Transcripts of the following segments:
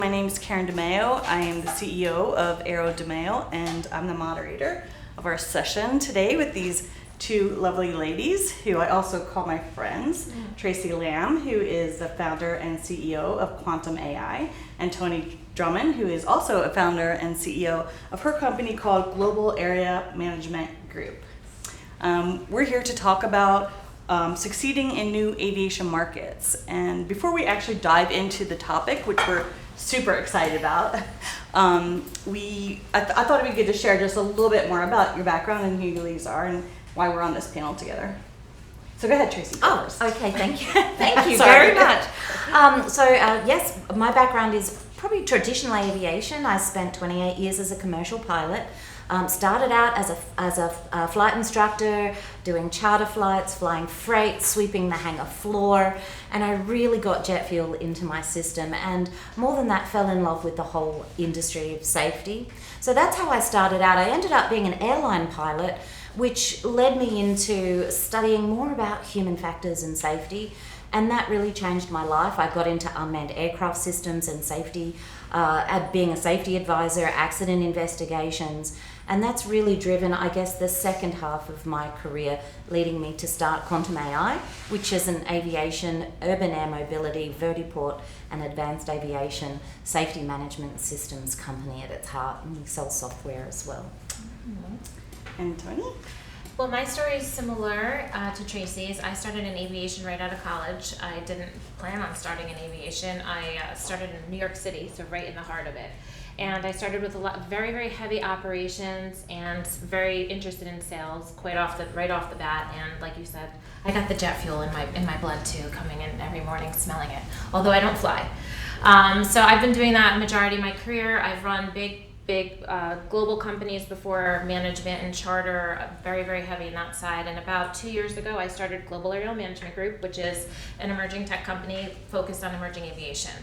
My name is Karen DiMeo. I am the CEO of AERODIMEO, and I'm the moderator of our session today with these two lovely ladies who I also call my friends. Tracy Lamb, who is the founder and CEO of Quantum AI, and Toni Drummond, who is also a founder and CEO of her company called Global Area Management Group. We're here to talk about succeeding in new aviation markets. And before we actually dive into the topic, which we're super excited about, I thought it'd be good to share just a little bit more about your background and who you ladies are and why we're on this panel together. So go ahead, Tracy. Okay, thank you. Thank you very much. Yes, my background is probably traditional aviation. I spent 28 years as a commercial pilot. Started out as a flight instructor, doing charter flights, flying freight, sweeping the hangar floor, and I really got jet fuel into my system, and more than that, fell in love with the whole industry of safety. So that's how I started out. I ended up being an airline pilot, which led me into studying more about human factors and safety, and that really changed my life. I got into unmanned aircraft systems and safety, being a safety advisor, accident investigations, and that's really driven, I guess, the second half of my career, leading me to start Quantum AI, which is an aviation, urban air mobility, vertiport, and advanced aviation safety management systems company at its heart, and we sell software as well. And Toni? Well, my story is similar to Tracy's. I started in aviation right out of college. I didn't plan on starting in aviation. I started in New York City, so right in the heart of it. And I started with very, very heavy operations and very interested in sales right off the bat. And like you said, I got the jet fuel in my blood too, coming in every morning smelling it, although I don't fly. So I've been doing that majority of my career. I've run big global companies before, management and charter, very, very heavy in that side. And about 2 years ago, I started Global Area Management Group, which is an emerging tech company focused on emerging aviation.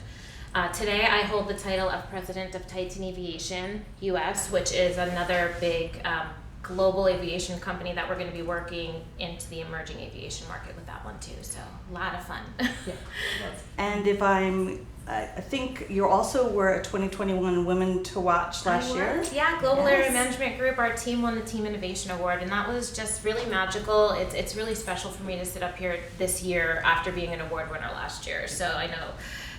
Today, I hold the title of President of Titan Aviation US, which is another big global aviation company that we're going to be working into the emerging aviation market with that one too. So a lot of fun. Yeah. And I think you also were a 2021 Women to Watch last year. Yeah, Global Area Management Group, our team won the Team Innovation Award, and that was just really magical. It's really special for me to sit up here this year after being an award winner last year. So I know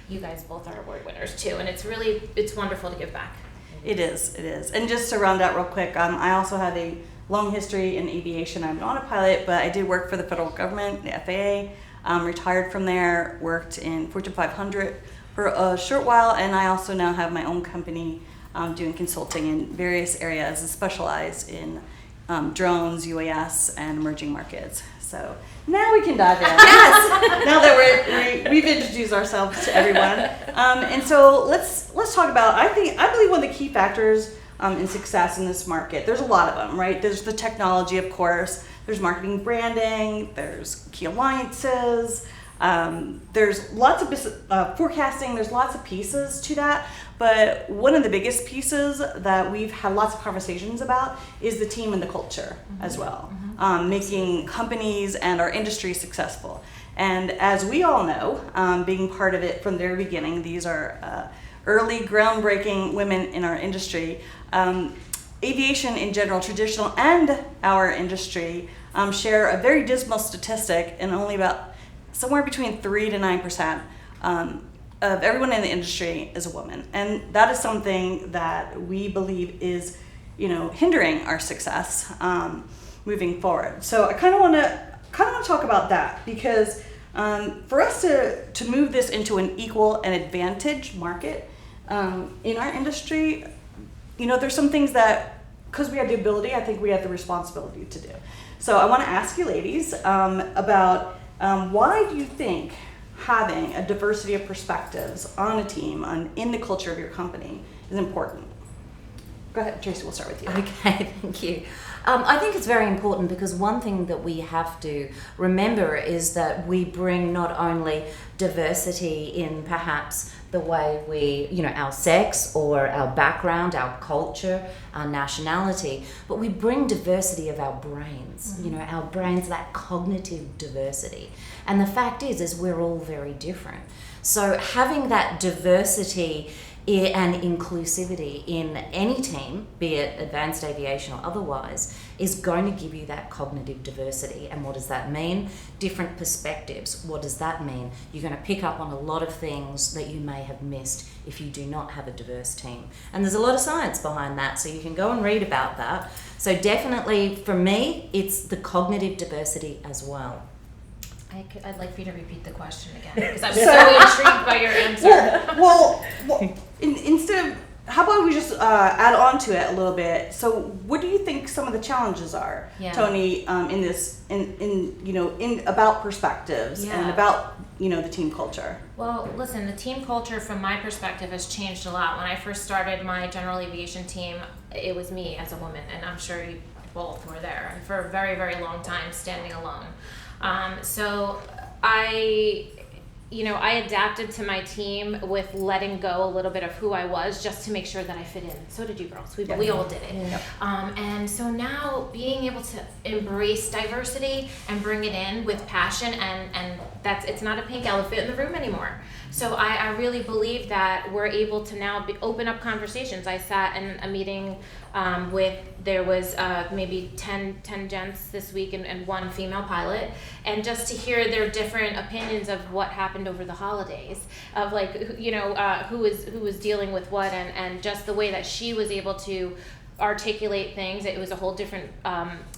you guys both are award winners too, and it's wonderful to give back. It is. And just to round out real quick, I also have a long history in aviation. I'm not a pilot, but I did work for the federal government, the FAA, retired from there, worked in Fortune 500 for a short while, and I also now have my own company doing consulting in various areas and specialize in drones, UAS, and emerging markets. So now we can dive in. Yes. Now that we've introduced ourselves to everyone, and so let's talk about. I believe one of the key factors in success in this market. There's a lot of them, right? There's the technology, of course. There's marketing, branding. There's key alliances. There's lots of forecasting. There's lots of pieces to that. But one of the biggest pieces that we've had lots of conversations about is the team and the culture as well. Making companies and our industry successful. And as we all know, being part of it from the very beginning, these are early groundbreaking women in our industry. Aviation in general, traditional and our industry, share a very dismal statistic, and only about somewhere between 3 to 9% of everyone in the industry is a woman. And that is something that we believe is, hindering our success moving forward. So I kind of want to talk about that, because for us to move this into an equal and advantage market in our industry, there's some things that, because we have the ability, I think we have the responsibility to do. So I want to ask you ladies about why do you think having a diversity of perspectives on a team, in the culture of your company, is important? Go ahead, Tracy, we'll start with you. Okay, thank you. I think it's very important because one thing that we have to remember is that we bring not only diversity in perhaps the way we, our sex or our background, our culture, our nationality, but we bring diversity of our brains, our brains, that cognitive diversity. And the fact is we're all very different. So having that diversity and inclusivity in any team, be it advanced aviation or otherwise, is going to give you that cognitive diversity. And what does that mean? Different perspectives. What does that mean? You're going to pick up on a lot of things that you may have missed if you do not have a diverse team. And there's a lot of science behind that, so you can go and read about that. So definitely, for me, it's the cognitive diversity as well. I'd like for you to repeat the question again, because I'm so intrigued by your answer. Well, instead of, how about we just add on to it a little bit? So, what do you think some of the challenges are, Toni, in this, in about perspectives and about the team culture? Well, listen, the team culture from my perspective has changed a lot. When I first started my general aviation team, it was me as a woman, and I'm sure you both were there, and for a very, very long time, standing alone. So I adapted to my team with letting go a little bit of who I was just to make sure that I fit in. So did you girls. We all did it. Yeah. And so now being able to embrace diversity and bring it in with passion, and it's not a pink elephant in the room anymore. So I really believe that we're able to now open up conversations. I sat in a meeting there was maybe 10 gents this week and one female pilot, and just to hear their different opinions of what happened over the holidays, of who was dealing with what, and just the way that she was able to articulate things. It was a whole different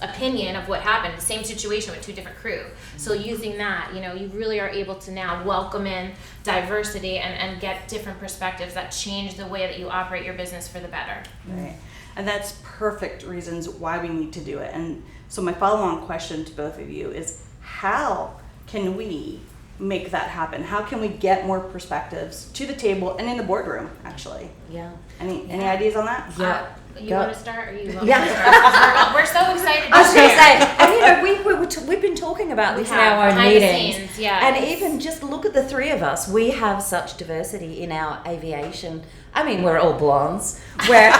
opinion of what happened, the same situation with two different crew. So using that, you really are able to now welcome in diversity and get different perspectives that change the way that you operate your business for the better. Right. And that's perfect reasons why we need to do it. And so my follow-on question to both of you is, how can we make that happen? How can we get more perspectives to the table and in the boardroom, actually? Yeah. Any ideas on that? Yeah. You want to start, or you want me to start? We're so excited. I was going to say, and we've been talking about this in our own meetings, and even just look at the three of us. We have such diversity in our aviation. I mean, we're all blondes. But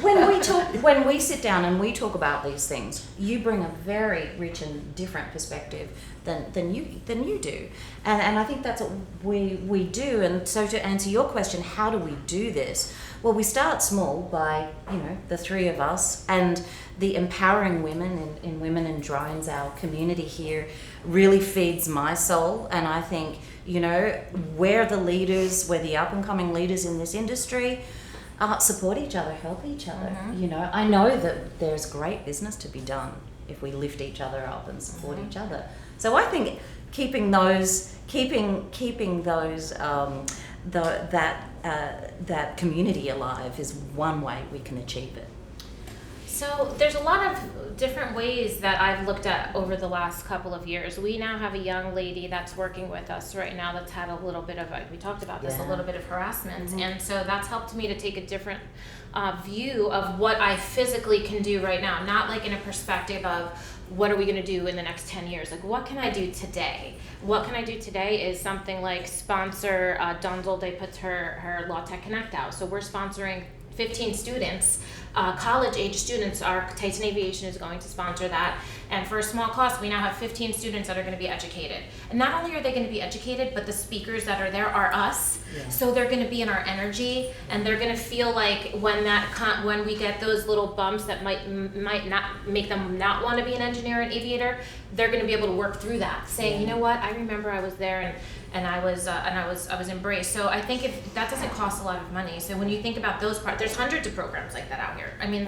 when we sit down and we talk about these things, you bring a very rich and different perspective than you do, and I think that's what we do. And so to answer your question, how do we do this? Well, we start small by, the three of us, and the empowering women in Women in Drones, our community here, really feeds my soul. And I think, we're the leaders, we're the up-and-coming leaders in this industry. Support each other, help each other. Mm-hmm. I know that there's great business to be done if we lift each other up and support each other. So I think keeping those that community alive is one way we can achieve it. So there's a lot of different ways that I've looked at over the last couple of years. We now have a young lady that's working with us right now that's had a little bit of, we talked about this, a little bit of harassment. Mm-hmm. And so that's helped me to take a different view of what I physically can do right now, not like in a perspective of what are we going to do in the next 10 years? Like, what can I do today? What can I do today is something like sponsor Donzel de put her Law Tech Connect out. So we're sponsoring 15 students, college-age students. Our Titan Aviation is going to sponsor that. And for a small cost, we now have 15 students that are going to be educated. And not only are they going to be educated, but the speakers that are there are us. Yeah. So they're going to be in our energy, and they're going to feel like when we get those little bumps that might not make them not want to be an engineer or an aviator, they're going to be able to work through that, saying, you know what, I remember I was there and I was embraced. So I think if that doesn't cost a lot of money. So when you think about those parts, there's hundreds of programs like that out here. I mean,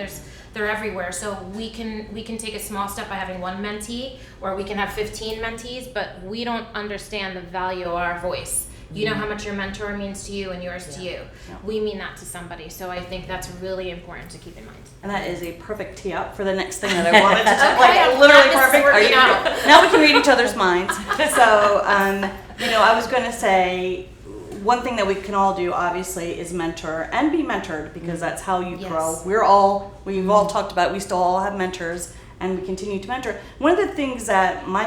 they're everywhere. So we can take a small step by having one mentee, or we can have 15 mentees, but we don't understand the value of our voice. You know how much your mentor means to you and yours to you. Yeah. We mean that to somebody. So I think that's really important to keep in mind. And that is a perfect tee up for the next thing that I wanted to talk about. Literally perfect. Now we can read each other's minds. So, I was going to say, one thing that we can all do, obviously, is mentor and be mentored, because that's how you grow. We've all talked about it. We still all have mentors, and we continue to mentor. One of the things that one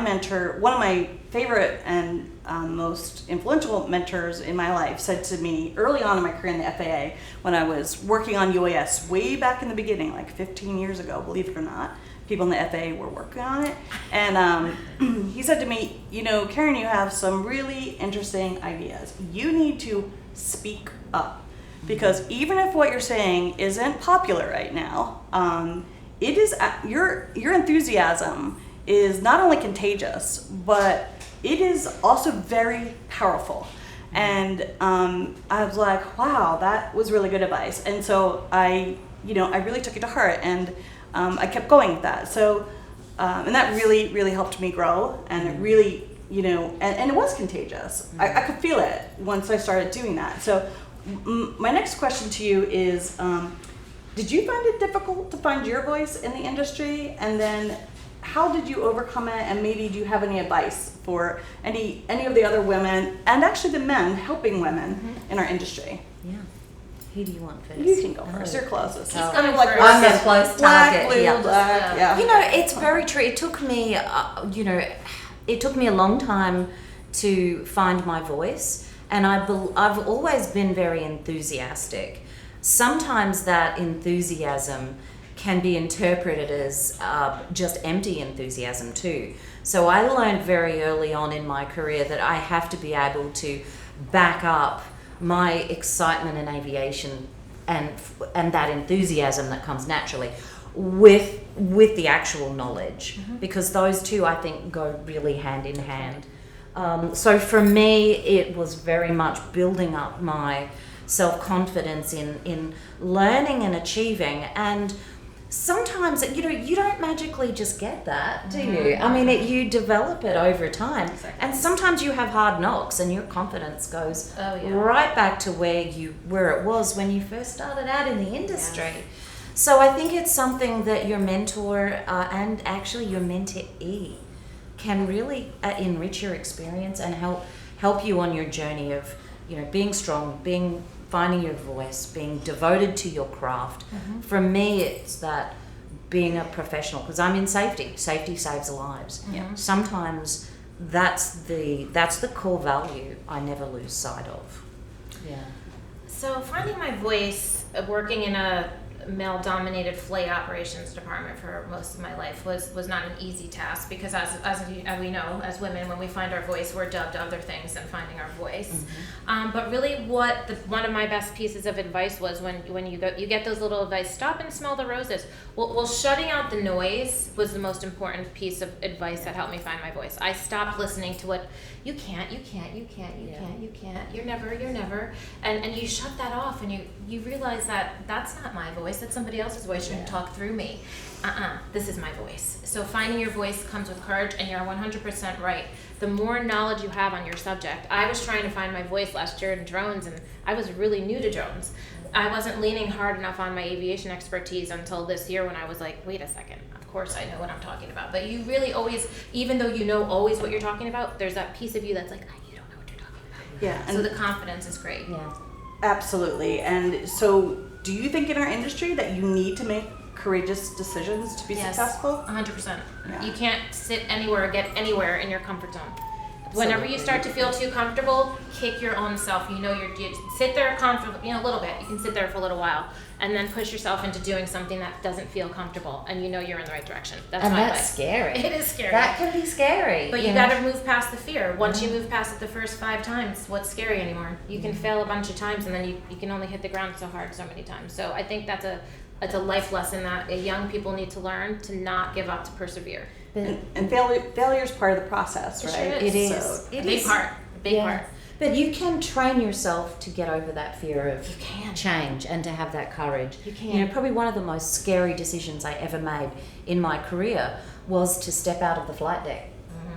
of my favorite and most influential mentors in my life said to me early on in my career in the FAA, when I was working on UAS way back in the beginning, like 15 years ago, believe it or not. People in the FAA were working on it. And he said to me, Karen, you have some really interesting ideas. You need to speak up. because even if what you're saying isn't popular right now, it is your enthusiasm is not only contagious, but it is also very powerful. And I was like, wow, that was really good advice. And so I really took it to heart, and I kept going with that. So, and that really, really helped me grow, and it really, and it was contagious. I could feel it once I started doing that. So my next question to you is, did you find it difficult to find your voice in the industry? And then how did you overcome it? And maybe do you have any advice for any of the other women, and actually the men helping women in our industry? Yeah. Who do you want first? You can go first. You're closest. He's It's coming like first. I'm the close black, target. blue, Yeah. black. Yeah. It's very true. It took me, it took me a long time to find my voice, and I've always been very enthusiastic. Sometimes that enthusiasm can be interpreted as just empty enthusiasm too. So I learned very early on in my career that I have to be able to back up my excitement in aviation and that enthusiasm that comes naturally with the actual knowledge, because those two, I think, go really hand in hand. So for me, it was very much building up my self-confidence in learning and achieving. And sometimes, you don't magically just get that, do you? I mean, you develop it over time. Exactly. And sometimes you have hard knocks and your confidence goes right back to where it was when you first started out in the industry. Yeah. So I think it's something that your mentor and actually your mentee can really enrich your experience and help you on your journey of, being strong, finding your voice, being devoted to your craft. For me, it's that being a professional, because I'm in safety. Safety saves lives. Sometimes that's the core value I never lose sight of. Yeah. So finding my voice, working in a male-dominated flight operations department for most of my life was not an easy task, because as we know, as women, when we find our voice, we're dubbed other things than finding our voice. But really, one of my best pieces of advice was when you get those little advice, stop and smell the roses. Well, shutting out the noise was the most important piece of advice that helped me find my voice. I stopped listening to what you can't, you're never, and you shut that off, and you realize that that's not my voice. That's somebody else's voice. Shouldn't talk through me. This is my voice. So finding your voice comes with courage, and you're 100% right. The more knowledge you have on your subject. I was trying to find my voice last year in drones, and I was really new to drones. I wasn't leaning hard enough on my aviation expertise until this year, when I was like, wait a second, of course I know what I'm talking about. But you really always, even though you know always what you're talking about, there's that piece of you that's like, you don't know what you're talking about. Yeah. So the confidence is great. Yeah. Absolutely. And so do you think in our industry that you need to make courageous decisions to be successful? 100%. Yeah. You can't sit anywhere or get anywhere in your comfort zone. Whenever you start to feel too comfortable, kick your own self. You sit there comfortable, a little bit. You can sit there for a little while, and then push yourself into doing something that doesn't feel comfortable, and you're in the right direction. That's my advice. Scary. It is scary. That can be scary. But you got to move past the fear. Once you move past it the first 5 times, what's scary anymore? You can fail a bunch of times, and then you can only hit the ground so hard so many times. So I think that's a life lesson that young people need to learn, to not give up, to persevere. And failure is part of the process, right? Sure It is. So, A big part. But you can train yourself to get over that fear of You can. change and to have that courage. You can. Probably one of the most scary decisions I ever made in my career was to step out of the flight deck.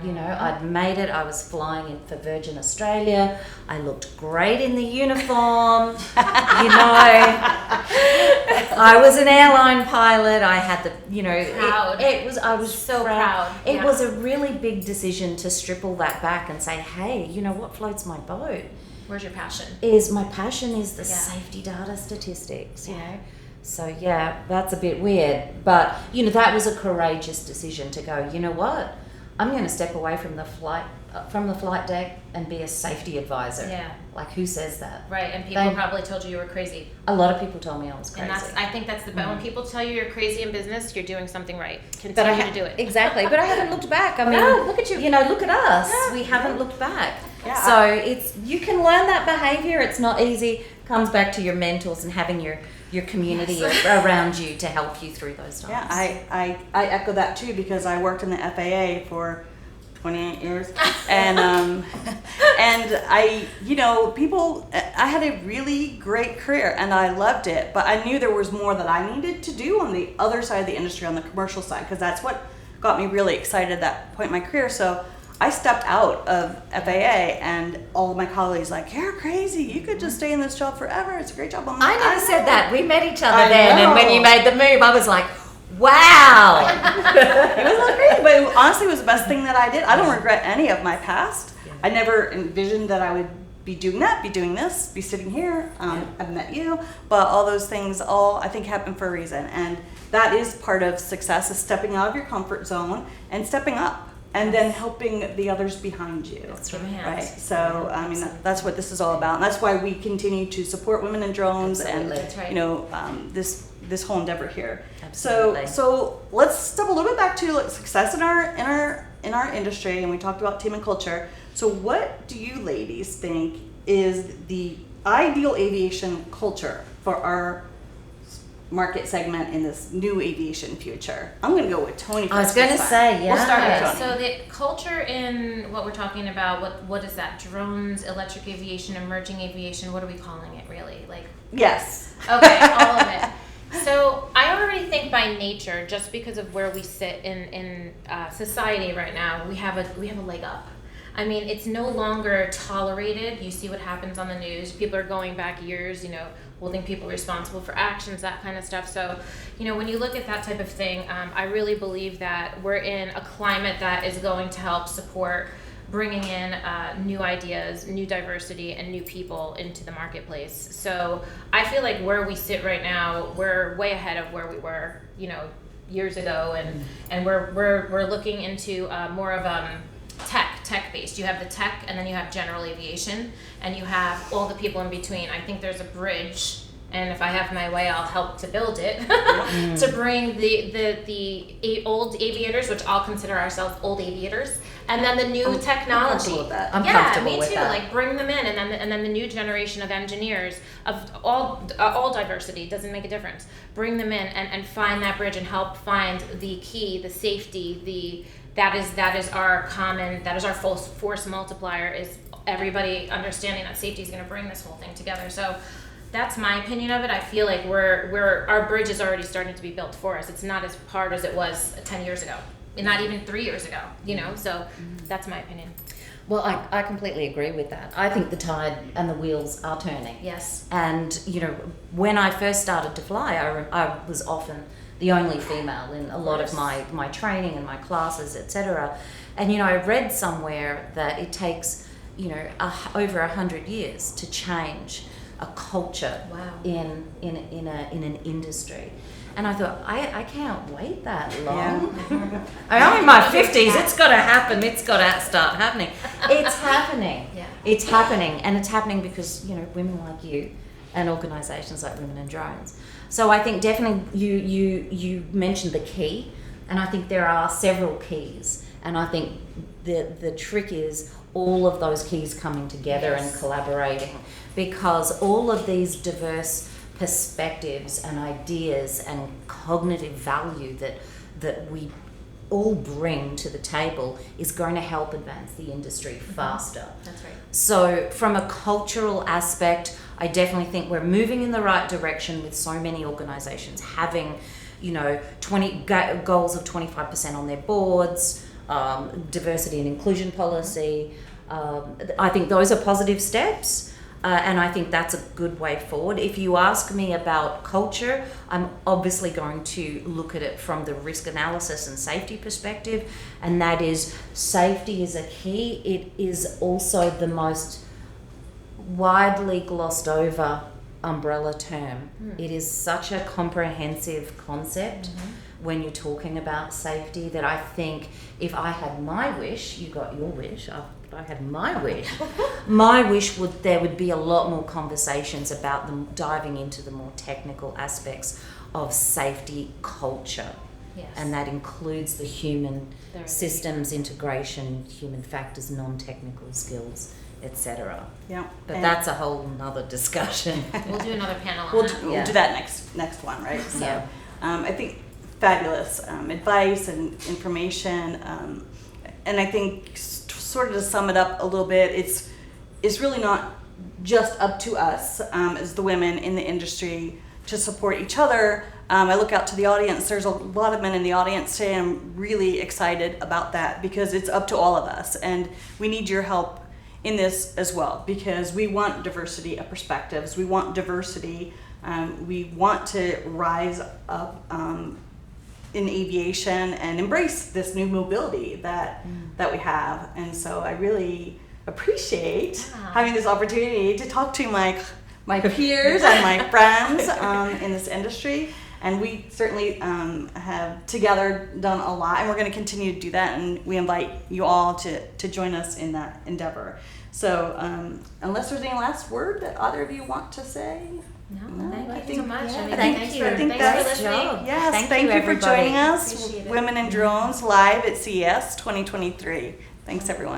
I'd made it. I was flying in for Virgin Australia. I looked great in the uniform. I was an airline pilot. I had the, Proud. I was So proud. It Yeah. was a really big decision to strip all that back and say, hey, what floats my boat? Where's your passion? My passion is the safety data statistics, So that's a bit weird. But, that was a courageous decision to go, you know what? I'm going to step away from the flight deck and be a safety advisor. Yeah. Like, who says that? Right, and people probably told you were crazy. A lot of people told me I was crazy. And I think that's the best. When people tell you you're crazy in business, you're doing something right. Continue to do it. Exactly. But I haven't looked back. I mean, No, look at you. Look at us. Yeah. We haven't looked back. Yeah. So you can learn that behavior. It's not easy. comes back to your mentors and having your community around you to help you through those times. Yeah, I echo that too, because I worked in the FAA for 28 years, and I, I had a really great career and I loved it, but I knew there was more that I needed to do on the other side of the industry, on the commercial side, because that's what got me really excited at that point in my career. So I stepped out of FAA, and all of my colleagues like, "You're crazy. You could just stay in this job forever. It's a great job." I'm like, I never said that. We met each other I then, know. and when you made the move, I was like, wow. It was not crazy, but honestly, it was the best thing that I did. I don't regret any of my past. I never envisioned that I would be doing that, be doing this, be sitting here. I've met you, but all those things I think happen for a reason, and that is part of success, is stepping out of your comfort zone and stepping up, and then helping the others behind you. That's right. Right. So I mean, that's what this is all about, and that's why we continue to support women in drones. Absolutely. And That's right. this whole endeavor here. Absolutely. So let's step a little bit back to success in our industry, and we talked about team and culture. So what do you ladies think is the ideal aviation culture for our market segment in this new aviation future? I'm going to go with Toni first. I was going to this time. say, yeah. We'll start with Okay, Toni. so the culture in what we're talking about, what is that? Drones, electric aviation, emerging aviation, what are we calling it really? Like, Yes. okay, all of it. So I already think by nature, just because of where we sit in society right now, we have a leg up. I mean, it's no longer tolerated. You see what happens on the news. People are going back years, holding people responsible for actions, that kind of stuff. So, when you look at that type of thing, I really believe that we're in a climate that is going to help support bringing in new ideas, new diversity, and new people into the marketplace. So I feel like where we sit right now, we're way ahead of where we were, years ago, and we're looking into more of tech based. You have the tech, and then you have general aviation, and you have all the people in between. I think there's a bridge, and if I have my way, I'll help to build it to bring the old aviators, which I'll consider ourselves old aviators, and then the new technology. I'm comfortable with that. I'm Yeah, comfortable me with too. that. Like, bring them in, and then the new generation of engineers of all diversity, doesn't make a difference. Bring them in and find that bridge and help find the key, the safety, that is our force multiplier, is everybody understanding that safety is going to bring this whole thing together. So that's my opinion of it. I feel like our bridge is already starting to be built for us. It's not as hard as it was 10 years ago, and not even 3 years ago, so that's my opinion. Well, I completely agree with that. I think the tide and the wheels are turning. Yes. And, when I first started to fly, I was often the only female in a lot of my training and my classes, etc. And, I read somewhere that it takes, over 100 years to change a culture in an industry. And I thought, I can't wait that long. Yeah. I'm in my 50s. It's got to happen. It's got to start happening. It's happening. Yeah. It's happening. And it's happening because, women like you and organisations like Women in Drones. So I think definitely you mentioned the key, and I think there are several keys. And I think the trick is all of those keys coming together and collaborating, because all of these diverse perspectives and ideas and cognitive value that we all bring to the table is going to help advance the industry faster. That's right. So from a cultural aspect, I definitely think we're moving in the right direction with so many organisations having, 20 goals of 25% on their boards, diversity and inclusion policy. I think those are positive steps. And I think that's a good way forward. If you ask me about culture, I'm obviously going to look at it from the risk analysis and safety perspective, and that is safety is a key. It is also the most widely glossed over umbrella term. It is such a comprehensive concept when you're talking about safety that I think if I had my wish, you got your wish, I had my wish. My wish there would be a lot more conversations about them diving into the more technical aspects of safety culture. Yes. And that includes the human systems integration, human factors, non-technical skills, etc. Yeah. But And that's a whole nother discussion. We'll do another panel on we'll that. do, we'll Yeah. do that next one, right? So, Yeah. I think fabulous advice and information, and I think sort of to sum it up a little bit, it's really not just up to us as the women in the industry to support each other. I look out to the audience. There's a lot of men in the audience today. I'm really excited about that because it's up to all of us, and we need your help in this as well because we want diversity of perspectives. We want diversity. We want to rise up in aviation and embrace this new mobility that we have. And so I really appreciate having this opportunity to talk to my peers and my friends in this industry. And we certainly have together done a lot, and we're going to continue to do that. And we invite you all to join us in that endeavor. So unless there's any last word that either of you want to say? No, I thank you think- so much. yeah, I mean, thank thanks you. for, I think thanks that's for listening. job. Yes, Thank you, for everybody. joining us, Appreciate it. Women in Drones live at CES 2023. Thanks, everyone.